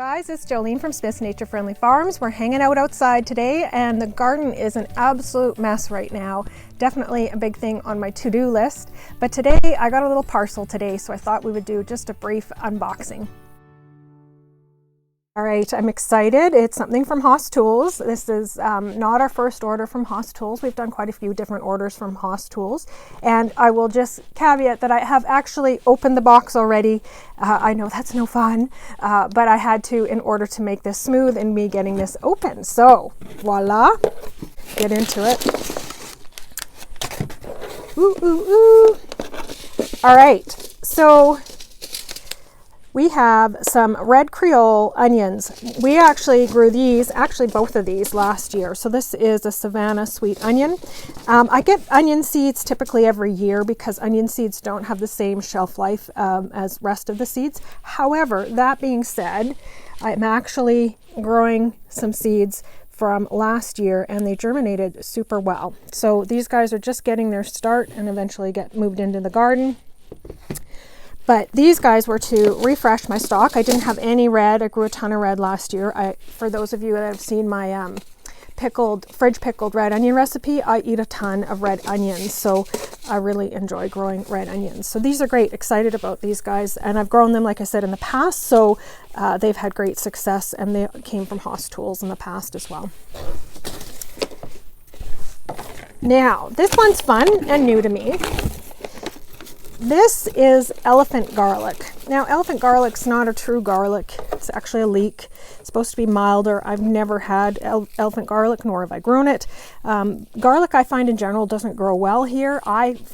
Guys, it's Jolene from Smith's Nature Friendly Farms. We're hanging out outside today and the garden is an absolute mess right now. Definitely a big thing on my to-do list. But today I got a little parcel today, so I thought we would do just a brief unboxing. All right, I'm excited. It's something from HOSS Tools. This is not our first order from HOSS Tools. We've done quite a few different orders from HOSS Tools. And I will just caveat that I have actually opened the box already. I know that's no fun, but I had to in order to make this smooth and me getting this open. So, voila, get into it. Ooh, ooh, ooh. All right, so we have some red Creole onions. We actually grew these, actually both of these last year. So this is a Savannah sweet onion. I get onion seeds typically every year because onion seeds don't have the same shelf life as rest of the seeds. However, that being said, I'm actually growing some seeds from last year and they germinated super well. So these guys are just getting their start and eventually get moved into the garden. But these guys were to refresh my stock. I didn't have any red. I grew a ton of red last year. For those of you that have seen my fridge pickled red onion recipe, I eat a ton of red onions. So I really enjoy growing red onions. So these are great. Excited about these guys. And I've grown them, like I said, in the past. So they've had great success and they came from HOSS Tools in the past as well. Now, this one's fun and new to me. This is elephant garlic. Now, elephant garlic's not a true garlic. It's actually a leek. It's supposed to be milder. I've never had elephant garlic, nor have I grown it. Garlic, I find in general, doesn't grow well here.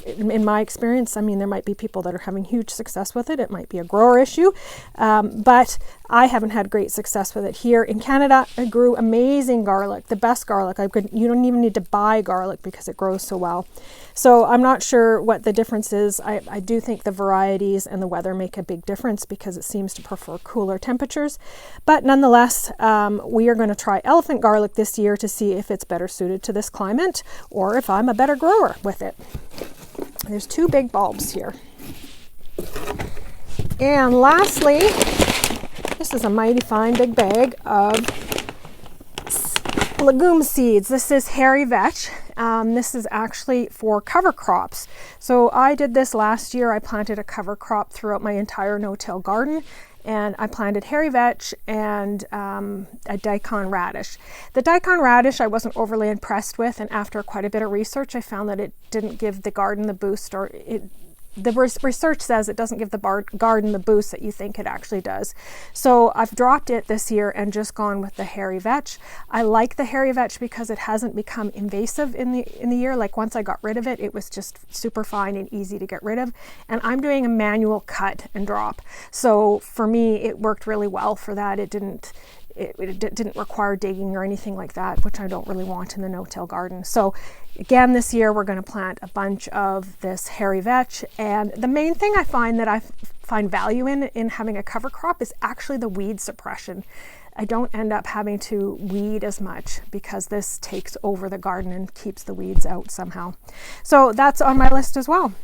In my experience, I mean, there might be people that are having huge success with it. It might be a grower issue, but I haven't had great success with it here. In Canada, I grew amazing garlic, the best garlic. You don't even need to buy garlic because it grows so well. So I'm not sure what the difference is. I do think the varieties and the weather make a big difference because it seems to prefer cooler temperatures. But nonetheless, we are going to try elephant garlic this year to see if it's better suited to this climate or if I'm a better grower with it. There's two big bulbs here. And lastly, this is a mighty fine big bag of legume seeds. This is hairy vetch. This is actually for cover crops. So I did this last year. I planted a cover crop throughout my entire no-till garden, and I planted hairy vetch and a daikon radish. The daikon radish I wasn't overly impressed with, and after quite a bit of research, I found that it didn't give the garden the boost, or the research says it doesn't give the garden the boost that you think it actually does. So I've dropped it this year and just gone with the hairy vetch. I like the hairy vetch because it hasn't become invasive in the year. Like once I got rid of it, it was just super fine and easy to get rid of. And I'm doing a manual cut and drop. So for me, it worked really well for that. It didn't require digging or anything like that, which I don't really want in the no-till garden. So again, this year we're going to plant a bunch of this hairy vetch. And the main thing I find that I find value in having a cover crop is actually the weed suppression. I don't end up having to weed as much because this takes over the garden and keeps the weeds out somehow. So that's on my list as well.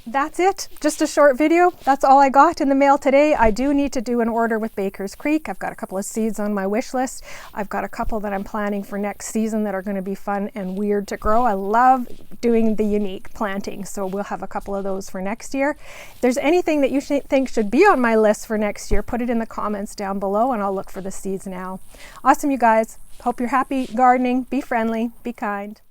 That's it. Just a short video. That's all I got in the mail today. I do need to do an order with Baker's Creek. I've got a couple of seeds on my wish list. I've got a couple that I'm planning for next season that are going to be fun and weird to grow. I love doing the unique planting, so we'll have a couple of those for next year. If there's anything that you think should be on my list for next year, put it in the comments down below and I'll look for the seeds now. Awesome, you guys. Hope you're happy gardening. Be friendly. Be kind.